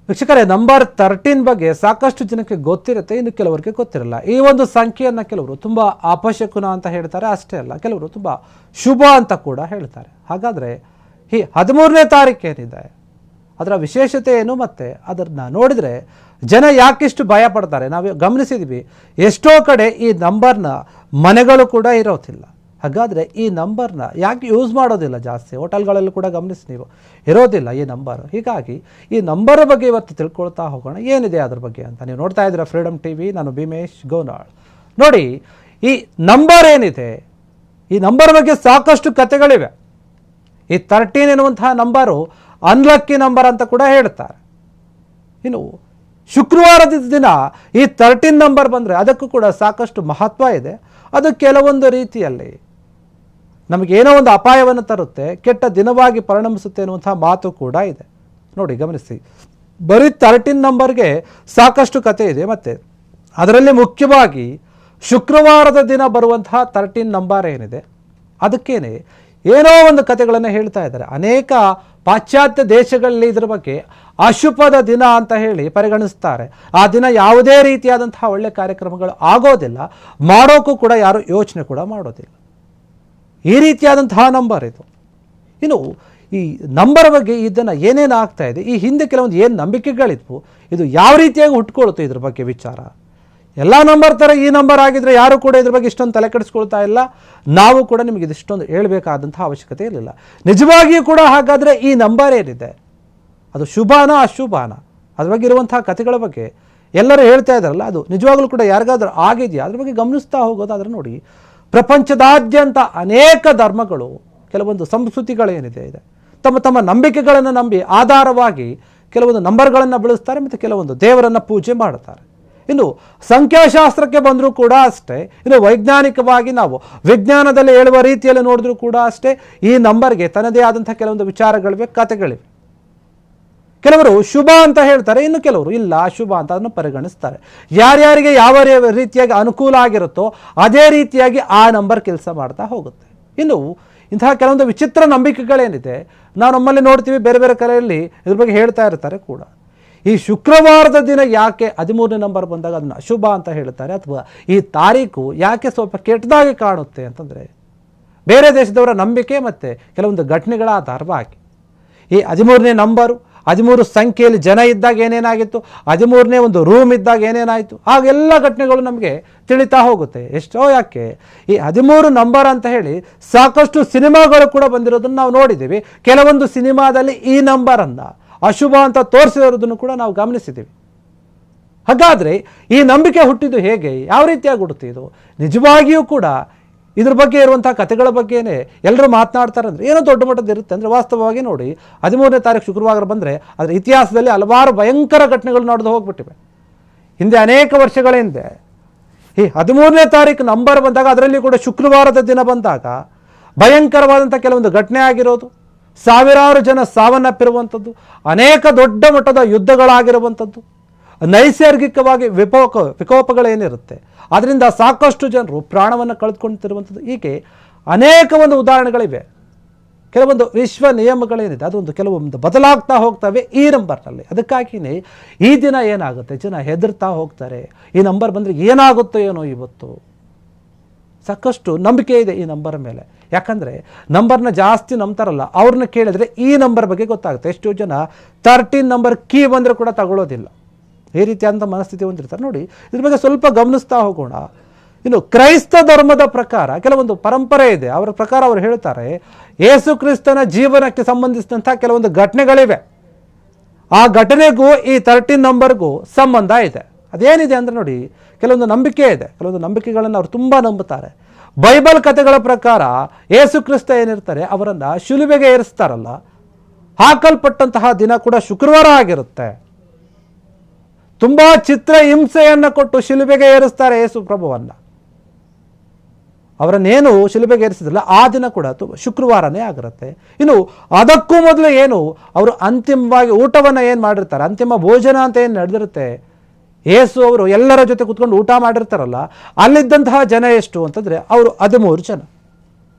ವೀಕ್ಷಕರೇ, ನಂಬರ್ 13 ಬಗ್ಗೆ ಸಾಕಷ್ಟು ಜನಕ್ಕೆ ಗೊತ್ತಿರುತ್ತೆ, ಇನ್ನು ಕೆಲವರಿಗೆ ಗೊತ್ತಿರಲ್ಲ. ಈ ಒಂದು ಸಂಖ್ಯೆಯನ್ನು ಕೆಲವರು ತುಂಬ ಅಪಶಕುನ ಅಂತ ಹೇಳ್ತಾರೆ. ಅಷ್ಟೇ ಅಲ್ಲ, ಕೆಲವರು ತುಂಬ ಶುಭ ಅಂತ ಕೂಡ ಹೇಳ್ತಾರೆ. ಹಾಗಾದರೆ ಈ 13ನೇ ತಾರೀಕು ಏನಿದೆ ಅದರ ವಿಶೇಷತೆ ಏನು, ಮತ್ತು ಅದನ್ನು ನೋಡಿದರೆ ಜನ ಯಾಕಿಷ್ಟು ಭಯ ಪಡ್ತಾರೆ ನಾವು ಗಮನಿಸಿದ್ವಿ. ಎಷ್ಟೋ ಕಡೆ ಈ ನಂಬರ್ನ ಮನೆಗಳು ಕೂಡ ಇರೋದಿಲ್ಲ. ಹಾಗಾದರೆ ಈ ನಂಬರ್ನ ಯಾಕೆ ಯೂಸ್ ಮಾಡೋದಿಲ್ಲ ಜಾಸ್ತಿ? ಹೋಟೆಲ್ಗಳಲ್ಲೂ ಕೂಡ ಗಮನಿಸಿ ನೀವು, ಇರೋದಿಲ್ಲ ಈ ನಂಬರ್. ಹೀಗಾಗಿ ಈ ನಂಬರ್ ಬಗ್ಗೆ ಇವತ್ತು ತಿಳ್ಕೊಳ್ತಾ ಹೋಗೋಣ, ಏನಿದೆ ಅದ್ರ ಬಗ್ಗೆ ಅಂತ. ನೀವು ನೋಡ್ತಾ ಇದ್ದೀರಾ ಫ್ರೀಡಮ್ ಟಿವಿ, ನಾನು ಭೀಮೇಶ್ ಗೋನಾಳ್. ನೋಡಿ, ಈ ನಂಬರ್ ಏನಿದೆ, ಈ ನಂಬರ್ ಬಗ್ಗೆ ಸಾಕಷ್ಟು ಕಥೆಗಳಿವೆ. ಈ 13 ಎನ್ನುವಂತಹ ನಂಬರು ಅನ್ಲಕ್ಕಿ ನಂಬರ್ ಅಂತ ಕೂಡ ಹೇಳ್ತಾರೆ. ಇನ್ನು ಶುಕ್ರವಾರದ ದಿನ ಈ 13 ನಂಬರ್ ಬಂದರೆ ಅದಕ್ಕೂ ಕೂಡ ಸಾಕಷ್ಟು ಮಹತ್ವ ಇದೆ. ಅದು ಕೆಲವೊಂದು ರೀತಿಯಲ್ಲಿ ನಮಗೇನೋ ಒಂದು ಅಪಾಯವನ್ನು ತರುತ್ತೆ, ಕೆಟ್ಟ ದಿನವಾಗಿ ಪರಿಣಮಿಸುತ್ತೆ ಎನ್ನುವಂಥ ಮಾತು ಕೂಡ ಇದೆ. ನೋಡಿ, ಗಮನಿಸಿ, ಬರೀ 13 ನಂಬರ್ಗೆ ಸಾಕಷ್ಟು ಕತೆ ಇದೆ. ಮತ್ತು ಅದರಲ್ಲಿ ಮುಖ್ಯವಾಗಿ ಶುಕ್ರವಾರದ ದಿನ ಬರುವಂತಹ 13 ನಂಬರ್ ಏನಿದೆ ಅದಕ್ಕೇನೆ ಏನೋ ಒಂದು ಕತೆಗಳನ್ನು ಹೇಳ್ತಾ ಇದ್ದಾರೆ. ಅನೇಕ ಪಾಶ್ಚಾತ್ಯ ದೇಶಗಳಲ್ಲಿ ಇದರ ಬಗ್ಗೆ ಅಶುಭದ ದಿನ ಅಂತ ಹೇಳಿ ಪರಿಗಣಿಸ್ತಾರೆ. ಆ ದಿನ ಯಾವುದೇ ರೀತಿಯಾದಂತಹ ಒಳ್ಳೆ ಕಾರ್ಯಕ್ರಮಗಳು ಆಗೋದಿಲ್ಲ, ಮಾಡೋಕ್ಕೂ ಕೂಡ ಯಾರು ಯೋಚನೆ ಕೂಡ ಮಾಡೋದಿಲ್ಲ. ಈ ರೀತಿಯಾದಂತಹ ನಂಬರ್ ಇದು. ಇನ್ನು ಈ ನಂಬರ್ ಬಗ್ಗೆ ಇದನ್ನು ಏನೇನು ಆಗ್ತಾ ಇದೆ, ಈ ಹಿಂದೆ ಕೆಲವೊಂದು ಏನು ನಂಬಿಕೆಗಳಿದ್ವು, ಇದು ಯಾವ ರೀತಿಯಾಗಿ ಹುಟ್ಕೊಳ್ತು ಇದ್ರ ಬಗ್ಗೆ ವಿಚಾರ. ಎಲ್ಲ ನಂಬರ್ ಥರ ಈ ನಂಬರ್ ಆಗಿದ್ರೆ ಯಾರು ಕೂಡ ಇದ್ರ ಬಗ್ಗೆ ಇಷ್ಟೊಂದು ತಲೆ ಕೆಡಿಸ್ಕೊಳ್ತಾ ಇಲ್ಲ. ನಾವು ಕೂಡ ನಿಮಗೆ ಇದಿಷ್ಟೊಂದು ಹೇಳಬೇಕಾದಂತಹ ಅವಶ್ಯಕತೆ ಇರಲಿಲ್ಲ. ನಿಜವಾಗಿಯೂ ಕೂಡ ಹಾಗಾದರೆ ಈ ನಂಬರ್ ಏನಿದೆ ಅದು ಶುಭಾನ ಅಶುಭಾನ, ಅದ್ರ ಬಗ್ಗೆ ಇರುವಂತಹ ಕಥೆಗಳ ಬಗ್ಗೆ ಎಲ್ಲರೂ ಹೇಳ್ತಾ ಇದ್ದಾರಲ್ಲ, ಅದು ನಿಜವಾಗ್ಲೂ ಕೂಡ ಯಾರಿಗಾದ್ರೂ ಆಗಿದೆಯಾ ಅದ್ರ ಬಗ್ಗೆ ಗಮನಿಸ್ತಾ ಹೋಗೋದಾದ್ರೆ ನೋಡಿ, ಪ್ರಪಂಚದಾದ್ಯಂತ ಅನೇಕ ಧರ್ಮಗಳು, ಕೆಲವೊಂದು ಸಂಸ್ಕೃತಿಗಳೇನಿದೆ ಇದೆ, ತಮ್ಮ ತಮ್ಮ ನಂಬಿಕೆಗಳನ್ನು ನಂಬಿ ಆಧಾರವಾಗಿ ಕೆಲವೊಂದು ನಂಬರ್ಗಳನ್ನು ಬಳಸ್ತಾರೆ ಮತ್ತು ಕೆಲವೊಂದು ದೇವರನ್ನು ಪೂಜೆ ಮಾಡ್ತಾರೆ. ಇನ್ನು ಸಂಖ್ಯಾಶಾಸ್ತ್ರಕ್ಕೆ ಬಂದರೂ ಕೂಡ ಅಷ್ಟೇ, ಇನ್ನು ವೈಜ್ಞಾನಿಕವಾಗಿ ನಾವು ವಿಜ್ಞಾನದಲ್ಲಿ ಹೇಳುವ ರೀತಿಯಲ್ಲಿ ನೋಡಿದ್ರೂ ಕೂಡ ಅಷ್ಟೇ, ಈ ನಂಬರ್ಗೆ ತನ್ನದೇ ಆದಂಥ ಕೆಲವೊಂದು ವಿಚಾರಗಳಿವೆ, ಕಥೆಗಳಿವೆ. ಕೆಲವರು ಶುಭ ಅಂತ ಹೇಳ್ತಾರೆ, ಇನ್ನು ಕೆಲವರು ಇಲ್ಲ ಅಶುಭ ಅಂತ ಅದನ್ನು ಪರಿಗಣಿಸ್ತಾರೆ. ಯಾರ್ಯಾರಿಗೆ ಯಾವ ರೀತಿಯಾಗಿ ಅನುಕೂಲ ಆಗಿರುತ್ತೋ ಅದೇ ರೀತಿಯಾಗಿ ಆ ನಂಬರ್ ಕೆಲಸ ಮಾಡ್ತಾ ಹೋಗುತ್ತೆ. ಇನ್ನು ಇಂತಹ ಕೆಲವೊಂದು ವಿಚಿತ್ರ ನಂಬಿಕೆಗಳೇನಿದೆ ನಾವು ನಮ್ಮಲ್ಲಿ ನೋಡ್ತೀವಿ, ಬೇರೆ ಬೇರೆ ಕಲೆಯಲ್ಲಿ ಇದ್ರ ಬಗ್ಗೆ ಹೇಳ್ತಾ ಇರ್ತಾರೆ ಕೂಡ. ಈ ಶುಕ್ರವಾರದ ದಿನ ಯಾಕೆ 13ನೇ ನಂಬರ್ ಬಂದಾಗ ಅದನ್ನು ಅಶುಭ ಅಂತ ಹೇಳ್ತಾರೆ, ಅಥವಾ ಈ ತಾರೀಕು ಯಾಕೆ ಸ್ವಲ್ಪ ಕೆಟ್ಟದಾಗಿ ಕಾಣುತ್ತೆ ಅಂತಂದರೆ, ಬೇರೆ ದೇಶದವರ ನಂಬಿಕೆ ಮತ್ತು ಕೆಲವೊಂದು ಘಟನೆಗಳ ಆಧಾರವಾಗಿ ಈ 13ನೇ ನಂಬರು, 13 ಸಂಖ್ಯೆಯಲ್ಲಿ ಜನ ಇದ್ದಾಗ ಏನೇನಾಗಿತ್ತು, 13ನೇ ಒಂದು ರೂಮ್ ಇದ್ದಾಗ ಏನೇನಾಯಿತು, ಹಾಗೆಲ್ಲ ಘಟನೆಗಳು ನಮಗೆ ತಿಳಿತಾ ಹೋಗುತ್ತೆ. ಎಷ್ಟೋ ಯಾಕೆ ಈ 13 ನಂಬರ್ ಅಂತ ಹೇಳಿ ಸಾಕಷ್ಟು ಸಿನಿಮಾಗಳು ಕೂಡ ಬಂದಿರೋದನ್ನು ನಾವು ನೋಡಿದ್ದೀವಿ. ಕೆಲವೊಂದು ಸಿನಿಮಾದಲ್ಲಿ ಈ ನಂಬರನ್ನು ಅಶುಭ ಅಂತ ತೋರಿಸಿರೋದನ್ನು ಕೂಡ ನಾವು ಗಮನಿಸಿದ್ದೀವಿ. ಹಾಗಾದರೆ ಈ ನಂಬಿಕೆ ಹುಟ್ಟಿದ್ದು ಹೇಗೆ, ಯಾವ ರೀತಿಯಾಗಿ ಹುಟ್ಟಿದ್ದು? ನಿಜವಾಗಿಯೂ ಕೂಡ ಇದ್ರ ಬಗ್ಗೆ ಇರುವಂಥ ಕಥೆಗಳ ಬಗ್ಗೆನೇ ಎಲ್ಲರೂ ಮಾತನಾಡ್ತಾರೆ. ಅಂದರೆ ಏನೋ ದೊಡ್ಡ ಮಟ್ಟದ ಇರುತ್ತೆ. ಅಂದರೆ ವಾಸ್ತವವಾಗಿ ನೋಡಿ, 13ನೇ ತಾರೀಕು ಶುಕ್ರವಾರ ಬಂದರೆ ಅದರ ಇತಿಹಾಸದಲ್ಲಿ ಹಲವಾರು ಭಯಂಕರ ಘಟನೆಗಳು ನಡೆದು ಹೋಗ್ಬಿಟ್ಟಿವೆ. ಹಿಂದೆ ಅನೇಕ ವರ್ಷಗಳ ಹಿಂದೆ ಈ 13ನೇ ತಾರೀಕು ನಂಬರ್ ಬಂದಾಗ, ಅದರಲ್ಲಿ ಕೂಡ ಶುಕ್ರವಾರದ ದಿನ ಬಂದಾಗ ಭಯಂಕರವಾದಂಥ ಕೆಲವೊಂದು ಘಟನೆ ಆಗಿರೋದು, ಸಾವಿರಾರು ಜನ ಸಾವನ್ನಪ್ಪಿರುವಂಥದ್ದು, ಅನೇಕ ದೊಡ್ಡ ಮಟ್ಟದ ಯುದ್ಧಗಳಾಗಿರುವಂಥದ್ದು, ನೈಸರ್ಗಿಕವಾಗಿ ವಿಕೋಪಗಳೇನಿರುತ್ತೆ ಅದರಿಂದ ಸಾಕಷ್ಟು ಜನರು ಪ್ರಾಣವನ್ನು ಕಳೆದುಕೊಳ್ತಿರುವಂಥದ್ದು, ಹೀಗೆ ಅನೇಕ ಒಂದು ಉದಾಹರಣೆಗಳಿವೆ. ಕೆಲವೊಂದು ವಿಶ್ವ ನಿಯಮಗಳೇನಿದೆ ಅದೊಂದು ಕೆಲವೊಂದು ಬದಲಾಗ್ತಾ ಹೋಗ್ತವೆ ಈ ನಂಬರ್ನಲ್ಲಿ. ಅದಕ್ಕಾಗಿಯೇ ಈ ದಿನ ಏನಾಗುತ್ತೆ, ಜನ ಹೆದರ್ತಾ ಹೋಗ್ತಾರೆ. ಈ ನಂಬರ್ ಬಂದರೆ ಏನಾಗುತ್ತೋ ಏನೋ ಇವತ್ತು. ಸಾಕಷ್ಟು ನಂಬಿಕೆ ಇದೆ ಈ ನಂಬರ್ ಮೇಲೆ. ಯಾಕಂದರೆ ನಂಬರ್ನ ಜಾಸ್ತಿ ನಂಬ್ತಾರಲ್ಲ, ಅವ್ರನ್ನ ಕೇಳಿದ್ರೆ ಈ ನಂಬರ್ ಬಗ್ಗೆ ಗೊತ್ತಾಗುತ್ತೆ. ಎಷ್ಟೋ ಜನ 13 ನಂಬರ್ ಕೀ ಬಂದರೆ ಕೂಡ ತಗೊಳ್ಳೋದಿಲ್ಲ, ಈ ರೀತಿಯಾದಂಥ ಮನಸ್ಥಿತಿ ಹೊಂದಿರ್ತಾರೆ. ನೋಡಿ, ಇದ್ರ ಬಗ್ಗೆ ಸ್ವಲ್ಪ ಗಮನಿಸ್ತಾ ಹೋಗೋಣ. ಇನ್ನು ಕ್ರೈಸ್ತ ಧರ್ಮದ ಪ್ರಕಾರ ಕೆಲವೊಂದು ಪರಂಪರೆ ಇದೆ. ಅವರ ಪ್ರಕಾರ ಅವರು ಹೇಳ್ತಾರೆ, ಯೇಸು ಕ್ರಿಸ್ತನ ಜೀವನಕ್ಕೆ ಸಂಬಂಧಿಸಿದಂಥ ಕೆಲವೊಂದು ಘಟನೆಗಳಿವೆ. ಆ ಘಟನೆಗೂ ಈ 13 ನಂಬರ್ಗೂ ಸಂಬಂಧ ಇದೆ. ಅದೇನಿದೆ ಅಂದರೆ ನೋಡಿ, ಕೆಲವೊಂದು ನಂಬಿಕೆ ಇದೆ. ಕೆಲವೊಂದು ನಂಬಿಕೆಗಳನ್ನು ಅವರು ತುಂಬ ನಂಬುತ್ತಾರೆ. ಬೈಬಲ್ ಕಥೆಗಳ ಪ್ರಕಾರ ಯೇಸು ಕ್ರಿಸ್ತ ಏನಿರ್ತಾರೆ ಅವರನ್ನು ಶಿಲುಬೆಗೆ ಏರಿಸ್ತಾರಲ್ಲ, ಹಾಕಲ್ಪಟ್ಟಂತಹ ದಿನ ಕೂಡ ಶುಕ್ರವಾರ ಆಗಿರುತ್ತೆ. ತುಂಬ ಚಿತ್ರ ಹಿಂಸೆಯನ್ನು ಕೊಟ್ಟು ಶಿಲುಬೆಗೆ ಏರಿಸ್ತಾರೆ ಯೇಸು ಪ್ರಭುವನ್ನು. ಅವರನ್ನೇನು ಶಿಲುಬೆಗೆ ಏರಿಸಿದ್ರಲ್ಲ ಆ ದಿನ ಕೂಡ ಶುಕ್ರವಾರನೇ ಆಗಿರುತ್ತೆ. ಇನ್ನು ಅದಕ್ಕೂ ಮೊದಲು ಏನು ಅವರು ಅಂತಿಮವಾಗಿ ಊಟವನ್ನು ಏನು ಮಾಡಿರ್ತಾರೆ, ಅಂತಿಮ ಭೋಜನ ಅಂತ ಏನು ನಡೆದಿರುತ್ತೆ, ಯೇಸು ಅವರು ಎಲ್ಲರ ಜೊತೆ ಕೂತ್ಕೊಂಡು ಊಟ ಮಾಡಿರ್ತಾರಲ್ಲ, ಅಲ್ಲಿದ್ದಂತಹ ಜನ ಎಷ್ಟು ಅಂತಂದರೆ ಅವರು 13 ಜನ.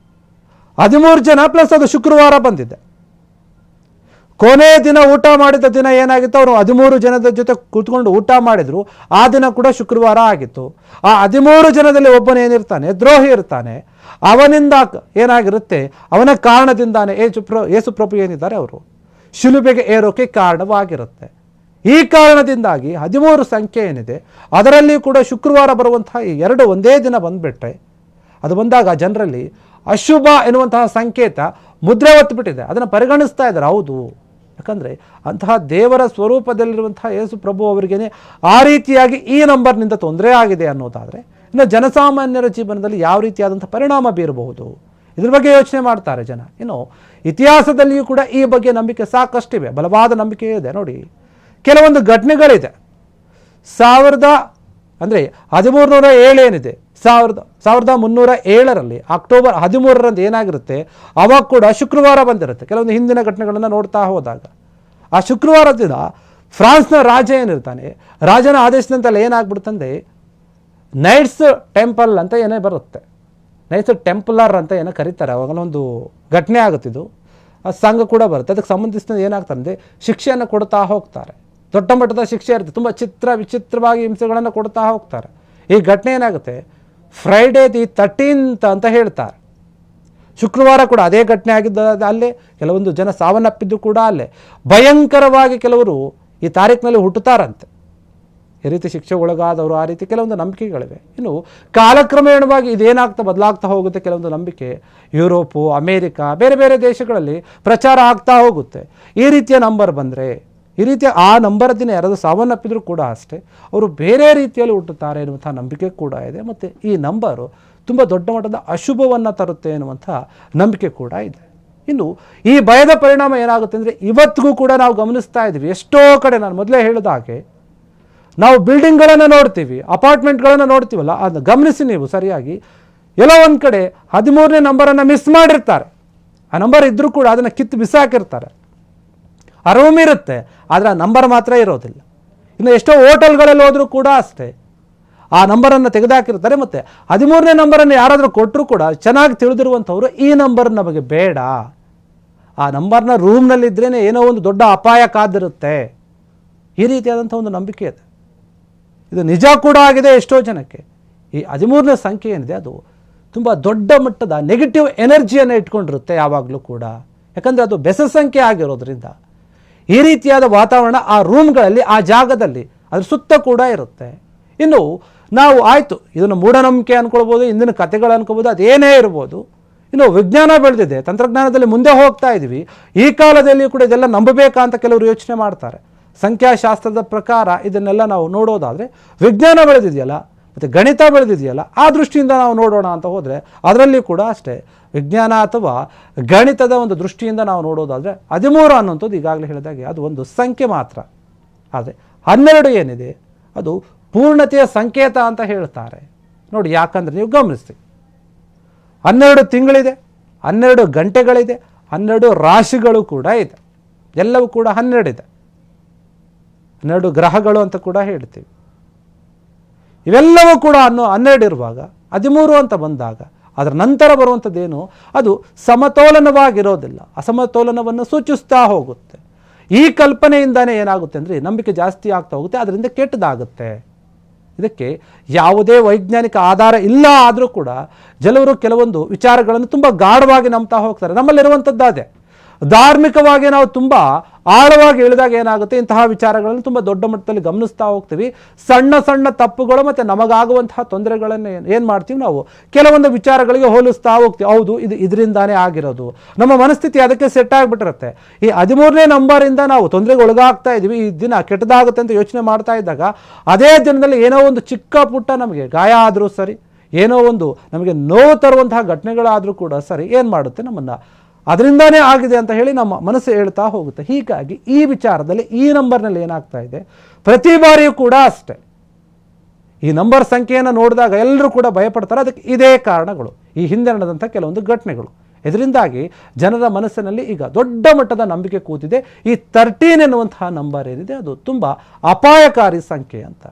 13 ಜನ ಪ್ಲಸ್ ಅದು ಶುಕ್ರವಾರ ಬಂದಿದೆ. ಕೊನೆ ದಿನ ಊಟ ಮಾಡಿದ ದಿನ ಏನಾಗಿತ್ತು, ಅವರು 13 ಜನದ ಜೊತೆ ಕೂತ್ಕೊಂಡು ಊಟ ಮಾಡಿದ್ರು. ಆ ದಿನ ಕೂಡ ಶುಕ್ರವಾರ ಆಗಿತ್ತು. ಆ 13 ಜನದಲ್ಲಿ ಒಬ್ಬನೇನಿರ್ತಾನೆ, ದ್ರೋಹಿ ಇರ್ತಾನೆ. ಅವನಿಂದ ಏನಾಗಿರುತ್ತೆ, ಅವನ ಕಾರಣದಿಂದಾನೆ ಯೇಸು ಪ್ರಭು ಏನಿದ್ದಾರೆ ಅವರು ಶಿಲುಬೆಗೆ ಏರೋಕೆ ಕಾರಣವಾಗಿರುತ್ತೆ. ಈ ಕಾರಣದಿಂದಾಗಿ 13 ಸಂಖ್ಯೆ ಏನಿದೆ ಅದರಲ್ಲಿ ಕೂಡ ಶುಕ್ರವಾರ ಬರುವಂತಹ ಈ 2 ಒಂದೇ ದಿನ ಬಂದುಬಿಟ್ರೆ, ಅದು ಬಂದಾಗ ಜನರಲ್ಲಿ ಅಶುಭ ಎನ್ನುವಂತಹ ಸಂಕೇತ ಮುದ್ರೆ ಹೊತ್ತುಬಿಟ್ಟಿದೆ. ಅದನ್ನು ಪರಿಗಣಿಸ್ತಾ ಇದ್ದಾರೆ. ಹೌದು, ಯಾಕಂದರೆ ಅಂತಹ ದೇವರ ಸ್ವರೂಪದಲ್ಲಿರುವಂತಹ ಯೇಸು ಪ್ರಭು ಅವರಿಗೇನೆ ಆ ರೀತಿಯಾಗಿ ಈ ನಂಬರ್ನಿಂದ ತೊಂದರೆ ಆಗಿದೆ ಅನ್ನೋದಾದರೆ, ಇನ್ನು ಜನಸಾಮಾನ್ಯರ ಜೀವನದಲ್ಲಿ ಯಾವ ರೀತಿಯಾದಂಥ ಪರಿಣಾಮ ಬೀರಬಹುದು, ಇದ್ರ ಬಗ್ಗೆ ಯೋಚನೆ ಮಾಡ್ತಾರೆ ಜನ. ಇನ್ನು ಇತಿಹಾಸದಲ್ಲಿಯೂ ಕೂಡ ಈ ಬಗ್ಗೆ ನಂಬಿಕೆ ಸಾಕಷ್ಟಿವೆ, ಬಲವಾದ ನಂಬಿಕೆ ಇದೆ. ನೋಡಿ, ಕೆಲವೊಂದು ಘಟನೆಗಳಿದೆ. 1307 ಏನಿದೆ, 1307ರಲ್ಲಿ ಅಕ್ಟೋಬರ್ 13ರಂದು ಏನಾಗಿರುತ್ತೆ, ಅವಾಗ ಕೂಡ ಶುಕ್ರವಾರ ಬಂದಿರುತ್ತೆ. ಕೆಲವೊಂದು ಹಿಂದಿನ ಘಟನೆಗಳನ್ನು ನೋಡ್ತಾ ಹೋದಾಗ ಆ ಶುಕ್ರವಾರ ದಿನ ಫ್ರಾನ್ಸ್ನ ರಾಜ ಏನಿರ್ತಾನೆ, ರಾಜನ ಆದೇಶದಂತೆಲ್ಲ ಏನಾಗ್ಬಿಡುತ್ತಂದರೆ ನೈಟ್ಸ್ ಟೆಂಪಲ್ ಅಂತ ಏನೇ ಬರುತ್ತೆ, ನೈಟ್ಸ್ ಟೆಂಪಲರ್ ಅಂತ ಏನೋ ಕರೀತಾರೆ. ಅವಾಗೆಲ್ಲ ಒಂದು ಘಟನೆ ಆಗುತ್ತಿದ್ದು, ಆ ಸಂಘ ಕೂಡ ಬರುತ್ತೆ. ಅದಕ್ಕೆ ಸಂಬಂಧಿಸಿದ ಏನಾಗ್ತಂದರೆ ಶಿಕ್ಷೆಯನ್ನು ಕೊಡ್ತಾ ಹೋಗ್ತಾರೆ. ದೊಡ್ಡ ಮಟ್ಟದ ಶಿಕ್ಷೆ ಇರುತ್ತೆ, ತುಂಬ ವಿಚಿತ್ರವಾಗಿ ಹಿಂಸೆಗಳನ್ನು ಕೊಡ್ತಾ ಹೋಗ್ತಾರೆ. ಈ ಘಟನೆ ಏನಾಗುತ್ತೆ, ಫ್ರೈಡೇ ದಿ 13th ಅಂತ ಹೇಳ್ತಾರೆ. ಶುಕ್ರವಾರ ಕೂಡ ಅದೇ ಘಟನೆ ಆಗಿದ್ದ ಅಲ್ಲೇ, ಕೆಲವೊಂದು ಜನ ಸಾವನ್ನಪ್ಪಿದ್ದು ಕೂಡ ಅಲ್ಲೇ. ಭಯಂಕರವಾಗಿ ಕೆಲವರು ಈ ತಾರೀಕಿನಲ್ಲಿ ಹುಟ್ಟುತ್ತಾರಂತೆ. ಈ ರೀತಿ ಶಿಕ್ಷೆಗೊಳಗಾದವರು, ಆ ರೀತಿ ಕೆಲವೊಂದು ನಂಬಿಕೆಗಳಿವೆ. ಇನ್ನು ಕಾಲಕ್ರಮೇಣವಾಗಿ ಇದೇನಾಗ್ತಾ ಬದಲಾಗ್ತಾ ಹೋಗುತ್ತೆ. ಕೆಲವೊಂದು ನಂಬಿಕೆ ಯುರೋಪು, ಅಮೇರಿಕಾ, ಬೇರೆ ಬೇರೆ ದೇಶಗಳಲ್ಲಿ ಪ್ರಚಾರ ಆಗ್ತಾ ಹೋಗುತ್ತೆ. ಈ ರೀತಿಯ ನಂಬರ್ ಬಂದರೆ, ಈ ರೀತಿಯ ಆ ನಂಬರ್ ದಿನ ಯಾರಾದರೂ ಸಾವನ್ನಪ್ಪಿದ್ರು ಕೂಡ ಅಷ್ಟೇ, ಅವರು ಬೇರೆ ರೀತಿಯಲ್ಲಿ ಹುಟ್ಟುತ್ತಾರೆ ಎನ್ನುವಂಥ ನಂಬಿಕೆ ಕೂಡ ಇದೆ. ಮತ್ತು ಈ ನಂಬರು ತುಂಬ ದೊಡ್ಡ ಮಟ್ಟದ ಅಶುಭವನ್ನು ತರುತ್ತೆ ಎನ್ನುವಂಥ ನಂಬಿಕೆ ಕೂಡ ಇದೆ. ಇನ್ನು ಈ ಭಯದ ಪರಿಣಾಮ ಏನಾಗುತ್ತೆ ಅಂದರೆ, ಇವತ್ತಿಗೂ ಕೂಡ ನಾವು ಗಮನಿಸ್ತಾ ಇದ್ದೀವಿ. ಎಷ್ಟೋ ಕಡೆ ನಾನು ಮೊದಲೇ ಹೇಳಿದ ಹಾಗೆ ನಾವು ಬಿಲ್ಡಿಂಗ್ಗಳನ್ನು ನೋಡ್ತೀವಿ, ಅಪಾರ್ಟ್ಮೆಂಟ್ಗಳನ್ನು ನೋಡ್ತೀವಲ್ಲ, ಅದನ್ನು ಗಮನಿಸಿ ನೀವು ಸರಿಯಾಗಿ. ಎಲ್ಲೋ ಒಂದು ಕಡೆ 13ನೇ ನಂಬರನ್ನು ಮಿಸ್ ಮಾಡಿರ್ತಾರೆ. ಆ ನಂಬರ್ ಇದ್ದರೂ ಕೂಡ ಅದನ್ನು ಕಿತ್ತು ಬಿಸಾಕಿರ್ತಾರೆ. ಆ ರೂಮ್ ಇರುತ್ತೆ, ಆದರೆ ಆ ನಂಬರ್ ಮಾತ್ರ ಇರೋದಿಲ್ಲ. ಇನ್ನು ಎಷ್ಟೋ ಹೋಟೆಲ್ಗಳಲ್ಲಿ ಹೋದರೂ ಕೂಡ ಅಷ್ಟೇ, ಆ ನಂಬರನ್ನು ತೆಗೆದುಹಾಕಿರ್ತಾರೆ. ಮತ್ತು 13ನೇ ನಂಬರನ್ನು ಯಾರಾದರೂ ಕೊಟ್ಟರೂ ಕೂಡ ಚೆನ್ನಾಗಿ ತಿಳಿದಿರುವಂಥವ್ರು ಈ ನಂಬರ್ ನಮಗೆ ಬೇಡ, ಆ ನಂಬರ್ನ ರೂಮ್ನಲ್ಲಿದ್ರೇ ಏನೋ ಒಂದು ದೊಡ್ಡ ಅಪಾಯ ಕಾದಿರುತ್ತೆ, ಈ ರೀತಿಯಾದಂಥ ಒಂದು ನಂಬಿಕೆ ಇದೆ. ಇದು ನಿಜ ಕೂಡ ಆಗಿದೆ ಎಷ್ಟೋ ಜನಕ್ಕೆ. ಈ 13ನೇ ಸಂಖ್ಯೆ ಏನಿದೆ ಅದು ತುಂಬ ದೊಡ್ಡ ಮಟ್ಟದ ನೆಗೆಟಿವ್ ಎನರ್ಜಿಯನ್ನು ಇಟ್ಕೊಂಡಿರುತ್ತೆ ಯಾವಾಗಲೂ ಕೂಡ. ಯಾಕಂದರೆ ಅದು ಬೆಸ ಸಂಖ್ಯೆ ಆಗಿರೋದ್ರಿಂದ ಈ ರೀತಿಯಾದ ವಾತಾವರಣ ಆ ರೂಮ್ಗಳಲ್ಲಿ, ಆ ಜಾಗದಲ್ಲಿ ಅದ್ರ ಸುತ್ತ ಕೂಡ ಇರುತ್ತೆ. ಇನ್ನು ನಾವು ಆಯಿತು, ಇದನ್ನು ಮೂಢನಂಬಿಕೆ ಅಂದ್ಕೊಳ್ಬೋದು, ಇಂದಿನ ಕಥೆಗಳು ಅನ್ಕೋಬೋದು, ಅದೇನೇ ಇರ್ಬೋದು. ಇನ್ನು ವಿಜ್ಞಾನ ಬೆಳೆದಿದೆ, ತಂತ್ರಜ್ಞಾನದಲ್ಲಿ ಮುಂದೆ ಹೋಗ್ತಾ ಇದ್ದೀವಿ. ಈ ಕಾಲದಲ್ಲಿ ಕೂಡ ಇದೆಲ್ಲ ನಂಬಬೇಕಾ ಅಂತ ಕೆಲವರು ಯೋಚನೆ ಮಾಡ್ತಾರೆ. ಸಂಖ್ಯಾಶಾಸ್ತ್ರದ ಪ್ರಕಾರ ಇದನ್ನೆಲ್ಲ ನಾವು ನೋಡೋದಾದರೆ, ವಿಜ್ಞಾನ ಬೆಳೆದಿದೆಯಲ್ಲ ಮತ್ತು ಗಣಿತ ಬೆಳೆದಿದೆಯಲ್ಲ, ಆ ದೃಷ್ಟಿಯಿಂದ ನಾವು ನೋಡೋಣ ಅಂತ ಹೋದರೆ ಅದರಲ್ಲಿ ಕೂಡ ಅಷ್ಟೇ ವಿಜ್ಞಾನ ಅಥವಾ ಗಣಿತದ ಒಂದು ದೃಷ್ಟಿಯಿಂದ ನಾವು ನೋಡೋದಾದರೆ 13 ಅನ್ನೋಂಥದ್ದು ಈಗಾಗಲೇ ಹೇಳಿದಾಗೆ ಅದು ಒಂದು ಸಂಖ್ಯೆ ಮಾತ್ರ. ಆದರೆ 12 ಏನಿದೆ ಅದು ಪೂರ್ಣತೆಯ ಸಂಕೇತ ಅಂತ ಹೇಳ್ತಾರೆ. ನೋಡಿ, ಯಾಕಂದರೆ ನೀವು ಗಮನಿಸಿ, 12 ತಿಂಗಳಿದೆ, 12 ಗಂಟೆಗಳಿದೆ, 12 ರಾಶಿಗಳು ಕೂಡ ಇದೆ, ಎಲ್ಲವೂ ಕೂಡ 12 ಇದೆ. 12 ಗ್ರಹಗಳು ಅಂತ ಕೂಡ ಹೇಳ್ತೀವಿ. ಇವೆಲ್ಲವೂ ಕೂಡ 12 ಇರುವಾಗ 13 ಅಂತ ಬಂದಾಗ ಅದರ ನಂತರ ಬರುವಂಥದ್ದೇನು, ಅದು ಸಮತೋಲನವಾಗಿರೋದಿಲ್ಲ, ಅಸಮತೋಲನವನ್ನು ಸೂಚಿಸ್ತಾ ಹೋಗುತ್ತೆ. ಈ ಕಲ್ಪನೆಯಿಂದನೇ ಏನಾಗುತ್ತೆ ಅಂದರೆ ನಂಬಿಕೆ ಜಾಸ್ತಿ ಆಗ್ತಾ ಹೋಗುತ್ತೆ, ಅದರಿಂದ ಕೆಟ್ಟದಾಗುತ್ತೆ. ಇದಕ್ಕೆ ಯಾವುದೇ ವೈಜ್ಞಾನಿಕ ಆಧಾರ ಇಲ್ಲ ಆದರೂ ಕೂಡ ಜನರು ಕೆಲವೊಂದು ವಿಚಾರಗಳನ್ನು ತುಂಬ ಗಾಢವಾಗಿ ನಂಬ್ತಾ ಹೋಗ್ತಾರೆ. ನಮ್ಮಲ್ಲಿರುವಂಥದ್ದು ಅದೇ. ಧಾರ್ಮಿಕವಾಗಿ ನಾವು ತುಂಬ ಆಳವಾಗಿ ಇಳಿದಾಗ ಏನಾಗುತ್ತೆ, ಇಂತಹ ವಿಚಾರಗಳನ್ನು ತುಂಬ ದೊಡ್ಡ ಮಟ್ಟದಲ್ಲಿ ಗಮನಿಸ್ತಾ ಹೋಗ್ತೀವಿ. ಸಣ್ಣ ಸಣ್ಣ ತಪ್ಪುಗಳು ಮತ್ತು ನಮಗಾಗುವಂತಹ ತೊಂದರೆಗಳನ್ನು ಏನು ಮಾಡ್ತೀವಿ, ನಾವು ಕೆಲವೊಂದು ವಿಚಾರಗಳಿಗೆ ಹೋಲಿಸ್ತಾ ಹೋಗ್ತೀವಿ. ಹೌದು, ಇದು ಇದರಿಂದಾನೇ ಆಗಿರೋದು. ನಮ್ಮ ಮನಸ್ಥಿತಿ ಅದಕ್ಕೆ ಸೆಟ್ ಆಗಿಬಿಟ್ಟಿರುತ್ತೆ. ಈ 13ನೇ ನಂಬರಿಂದ ನಾವು ತೊಂದರೆಗೆ ಒಳಗಾಗ್ತಾ ಇದ್ದೀವಿ, ಈ ದಿನ ಕೆಟ್ಟದಾಗುತ್ತೆ ಅಂತ ಯೋಚನೆ ಮಾಡ್ತಾ ಇದ್ದಾಗ ಅದೇ ದಿನದಲ್ಲಿ ಏನೋ ಒಂದು ಚಿಕ್ಕ ಪುಟ್ಟ ನಮಗೆ ಗಾಯ ಆದರೂ ಸರಿ, ಏನೋ ಒಂದು ನಮಗೆ ನೋವು ತರುವಂತಹ ಘಟನೆಗಳಾದರೂ ಕೂಡ ಸರಿ, ಏನು ಮಾಡುತ್ತೆ, ನಮ್ಮನ್ನು ಅದರಿಂದಾನೇ ಆಗಿದೆ ಅಂತ ಹೇಳಿ ನಮ್ಮ ಮನಸ್ಸು ಹೇಳ್ತಾ ಹೋಗುತ್ತೆ. ಹೀಗಾಗಿ ಈ ವಿಚಾರದಲ್ಲಿ ಈ ನಂಬರ್ನಲ್ಲಿ ಏನಾಗ್ತಾ ಇದೆ, ಪ್ರತಿ ಬಾರಿಯೂ ಕೂಡ ಅಷ್ಟೇ ಈ ನಂಬರ್ ಸಂಖ್ಯೆಯನ್ನು ನೋಡಿದಾಗ ಎಲ್ಲರೂ ಕೂಡ ಭಯಪಡ್ತಾರೆ. ಅದಕ್ಕೆ ಇದೇ ಕಾರಣಗಳು, ಈ ಹಿಂದೆ ನಡೆದಂಥ ಕೆಲವೊಂದು ಘಟನೆಗಳು. ಇದರಿಂದಾಗಿ ಜನರ ಮನಸ್ಸಿನಲ್ಲಿ ಈಗ ದೊಡ್ಡ ಮಟ್ಟದ ನಂಬಿಕೆ ಕೂತಿದೆ. ಈ 13 ಎನ್ನುವಂತಹ ನಂಬರ್ ಏನಿದೆ ಅದು ತುಂಬ ಅಪಾಯಕಾರಿ ಸಂಖ್ಯೆ ಅಂತ.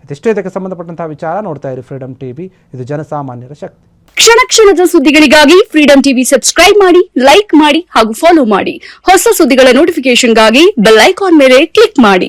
ಇದಿಷ್ಟೇ ಇದಕ್ಕೆ ಸಂಬಂಧಪಟ್ಟಂತಹ ವಿಚಾರ. ನೋಡ್ತಾ ಇರಿ ಫ್ರೀಡಮ್ ಟಿವಿ, ಇದು ಜನಸಾಮಾನ್ಯರ ಶಕ್ತಿ. ಕ್ಷಣ ಕ್ಷಣದ ಸುದ್ದಿಗಳಿಗಾಗಿ ಫ್ರೀಡಂ ಟಿವಿ ಸಬ್ಸ್ಕ್ರೈಬ್ ಮಾಡಿ, ಲೈಕ್ ಮಾಡಿ ಹಾಗೂ ಫಾಲೋ ಮಾಡಿ. ಹೊಸ ಸುದ್ದಿಗಳ ನೋಟಿಫಿಕೇಶನ್ಗಾಗಿ ಬೆಲ್ ಐಕಾನ್ ಮೇಲೆ ಕ್ಲಿಕ್ ಮಾಡಿ.